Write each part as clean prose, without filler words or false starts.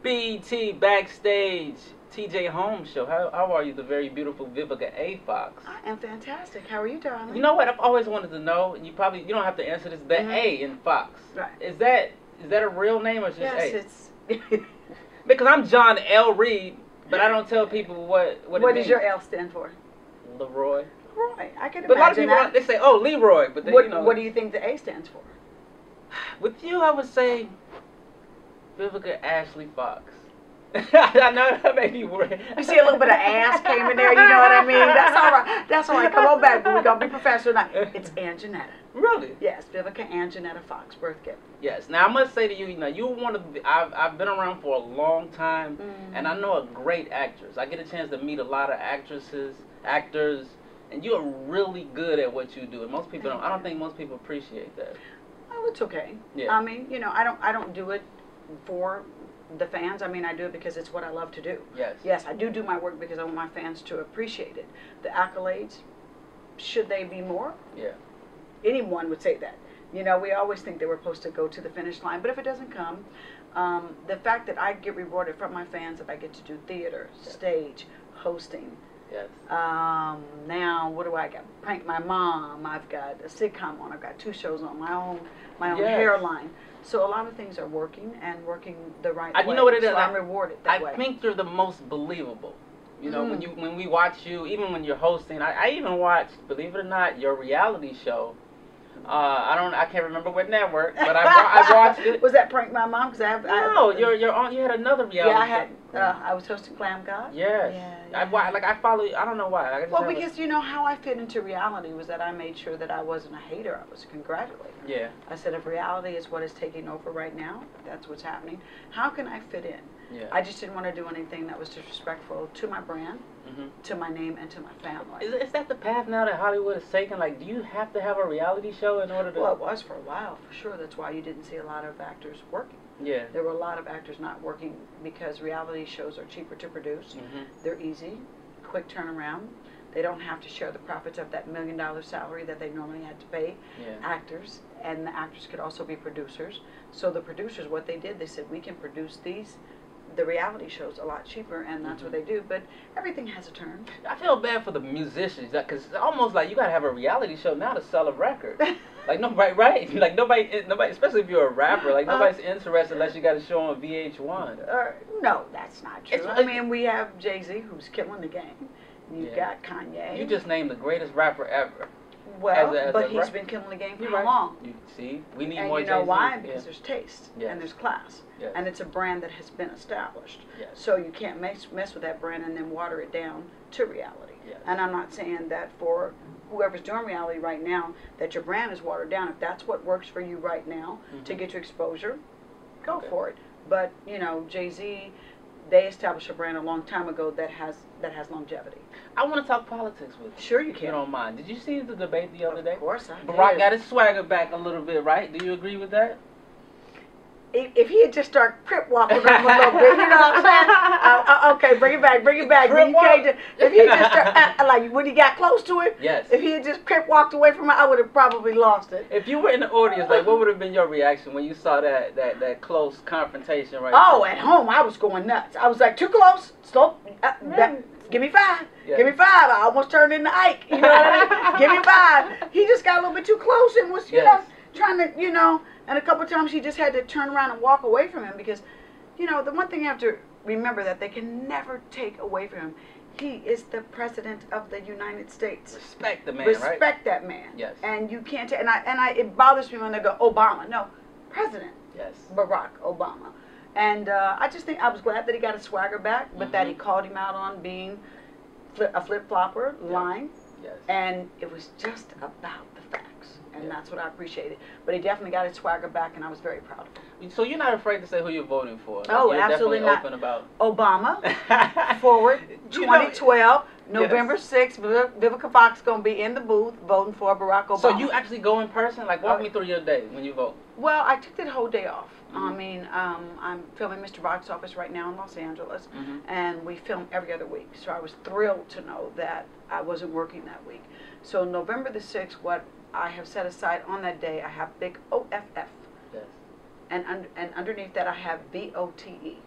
BET Backstage TJ Holmes show. How are you, the very beautiful Vivica A. Fox? I am fantastic. How are you, darling? You know what? I've always wanted to know. You don't have to answer this. The A in Fox. Right. Is that a real name or just yes, A? it's. Because I'm John L. Reed, but I don't tell people what it What means. does your L stand for? Leroy. Roy. I can But a lot of imagine people that. they say, "Oh, Leroy," but then, What do you think the A stands for? With you, I would say Vivica Ashley Fox. I know that made me worry. You see a little bit of ass came in there, you know what I mean? That's all right. That's all right. Come on back, but we're going to be professional now. It's Anjanetta. Really? Yes, Vivica Anjanetta Fox, birth gift. Yes. Now, I must say to you, you're one of the, I've been around for a long time, and I know a great actress. I get a chance to meet a lot of actresses, actors, and you're really good at what you do. And most people don't. I don't think most people appreciate that. Oh, it's okay. Yeah. I mean, I don't do it for the fans. I mean, I do it because it's what I love to do. Yes. Yes, I do my work because I want my fans to appreciate it. The accolades, should they be more? Yeah. Anyone would say that. We always think that we're supposed to go to the finish line, but if it doesn't come, the fact that I get rewarded from my fans, that I get to do theater, stage, hosting. Yes. Now, what do I got? Prank My Mom. I've got a sitcom on. I've got 2 shows on my own Yes. hairline. So a lot of things are working and working the right way. You know what it is? So I'm rewarded that way. I think you're the most believable. When we watch you, even when you're hosting, I even watched, believe it or not, your reality show. I can't remember what network, but I watched it. Was that Prank My Mom? Because you had another reality yeah, show. I was hosting Glam God. Yes. Yeah. I follow you. I don't know why. Well, because how I fit into reality was that I made sure that I wasn't a hater. I was a congratulator. Yeah. I said, if reality is what is taking over right now, that's what's happening, how can I fit in? Yeah. I just didn't want to do anything that was disrespectful to my brand, to my name, and to my family. Is that the path now that Hollywood is taking? Like, do you have to have a reality show in order to... Well, it was for a while, for sure. That's why you didn't see a lot of actors working. Yeah. There were a lot of actors not working because reality shows are cheaper to produce. They're easy, quick turnaround. They don't have to share the profits of that $1 million salary that they normally had to pay actors, and the actors could also be producers. So the producers, what they did, they said, we can produce the reality shows a lot cheaper, and that's what they do. But everything has a turn. I feel bad for the musicians, because it's almost like you gotta have a reality show now to sell a record. Like nobody, right? Like nobody, especially if you're a rapper, like nobody's interested unless you got a show on VH1. No, that's not true. I mean, we have Jay-Z, who's killing the game. You've got Kanye. You just named the greatest rapper ever. Well, but he's been killing the game for how long? You see, we need and more. You know Jay-Z. why? Because there's taste and there's class, yes. and it's a brand that has been established. Yes. So you can't mess with that brand and then water it down to reality. Yes. And I'm not saying that for whoever's doing reality right now that your brand is watered down. If that's what works for you right now to get your exposure, go for it. But Jay-Z, they established a brand a long time ago that has longevity. I want to talk politics with you. Sure you can. If you don't mind. Did you see the debate the other day? Of course I did. Barack got his swagger back a little bit, right? Do you agree with that? If he had just started crip walking on him a little bit, you know what I'm saying? Okay, bring it back. If he had just started, like when he got close to him, yes. If he had just crip walked away from it, I would have probably lost it. If you were in the audience, like what would have been your reaction when you saw that close confrontation right there? At home, I was going nuts. I was like, too close, stop. Give me 5. Yeah. Give me 5. I almost turned into Ike. You know what I mean? Give me 5. He just got a little bit too close and was, you know, trying to, and a couple of times he just had to turn around and walk away from him because, the one thing you have to remember that they can never take away from him. He is the president of the United States. Respect the man, Respect right? that man. Yes. And you can't, it bothers me when they go, Obama. No, President. Yes. Barack Obama. And I just think I was glad that he got his swagger back, but that he called him out on being a flip-flopper, lying. Yes. And it was just about the facts. And that's what I appreciated. But he definitely got his swagger back, and I was very proud of him. So you're not afraid to say who you're voting for? Oh, you're absolutely definitely not. Open about Obama, forward, 2012, November 6th, Vivica Fox going to be in the booth voting for Barack Obama. So you actually go in person? Like, walk me through your day when you vote. Well, I took the whole day off. I mean, I'm filming Mr. Box Office right now in Los Angeles, and we film every other week. So I was thrilled to know that I wasn't working that week. So November the 6th, what I have set aside on that day, I have big OFF. Yes. And underneath that, I have VOTE.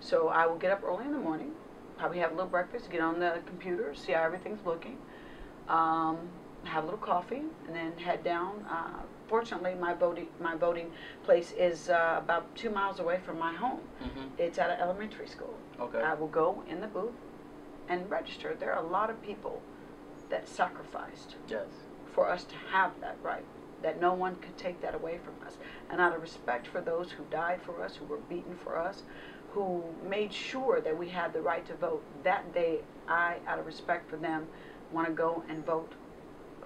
So I will get up early in the morning, probably have a little breakfast, get on the computer, see how everything's looking, have a little coffee, and then head down. Fortunately, my voting place is about 2 miles away from my home. It's at an elementary school. Okay. I will go in the booth and register. There are a lot of people that sacrificed for us to have that right, that no one could take that away from us. And out of respect for those who died for us, who were beaten for us, who made sure that we had the right to vote, that day I, out of respect for them, want to go and vote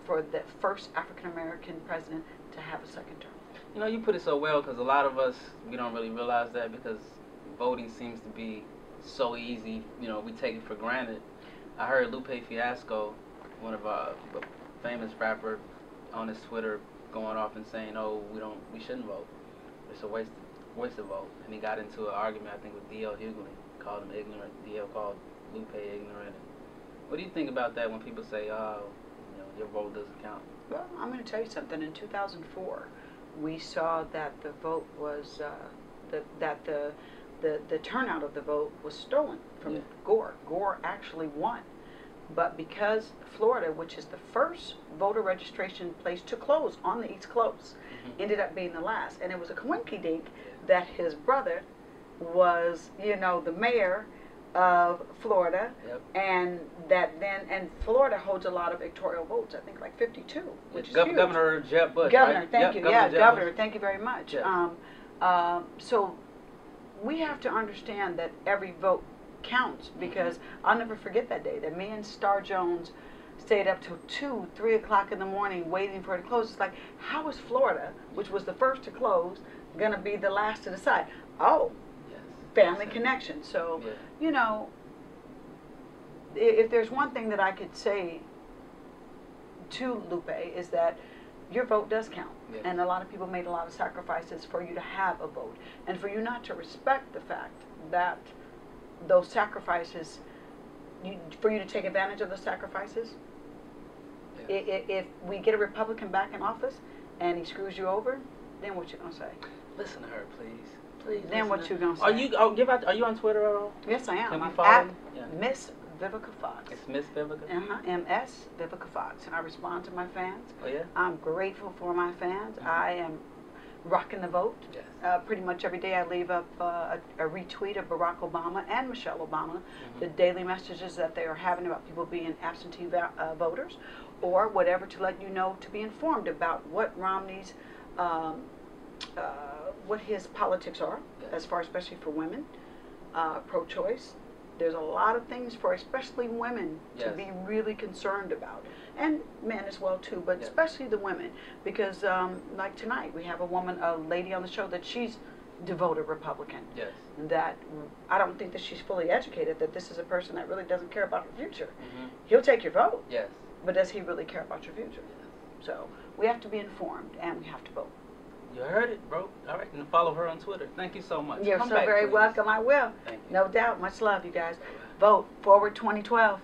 for the first African-American president to have a second term. You know, you put it so well, because a lot of us, we don't really realize that, because voting seems to be so easy. You know, we take it for granted. I heard Lupe Fiasco, one of a famous rapper, on his Twitter going off and saying, "Oh, we shouldn't vote. It's a waste of vote." And he got into an argument, I think, with D.L. Hughley, called him ignorant. D.L. called Lupe ignorant. What do you think about that when people say, "Oh, you know, your vote doesn't count"? Well, I'm going to tell you something. In 2004, we saw that the vote was that the turnout of the vote was stolen from Gore. Gore actually won. But because Florida, which is the first voter registration place to close on the East Coast, ended up being the last. And it was a coinkydink that his brother was, you know, the mayor of Florida, and Florida holds a lot of electoral votes. I think like 52, which is huge. Governor Jeb Bush, Governor, right? thank you. Governor, thank you very much. So we have to understand that every vote counts, because I'll never forget that day that me and Star Jones stayed up till 2, 3 o'clock in the morning waiting for it to close. It's like, how is Florida, which was the first to close, going to be the last to decide? Oh, family connection. So, you know, if there's one thing that I could say to Lupe is that your vote does count. And a lot of people made a lot of sacrifices for you to have a vote. And for you not to respect the fact that those sacrifices, for you to take advantage of those sacrifices, if we get a Republican back in office and he screws you over, then what you going to say? Listen to her, please. Please. Then what you going to say? Are you on Twitter at all? Yes, I am. Can we I'm follow at you? Miss Vivica Fox. It's Miss Vivica? MS Vivica Fox. And I respond to my fans. Oh, yeah? I'm grateful for my fans. I am rocking the vote. Pretty much every day I leave up a retweet of Barack Obama and Michelle Obama, the daily messages that they are having about people being absentee voters, or whatever, to let you know, to be informed about what Romney's, what his politics are, as far, especially for women, pro-choice. There's a lot of things for especially women to be really concerned about, and men as well too, but especially the women, because like tonight we have a lady on the show that she's devoted Republican. That I don't think that she's fully educated, that this is a person that really doesn't care about her future. He'll take your vote, but does he really care about your future? So we have to be informed, and we have to vote. You heard it, bro. All right, and follow her on Twitter. Thank you so much. You're so very welcome. I will. Thank you. No doubt. Much love, you guys. Vote Forward 2012.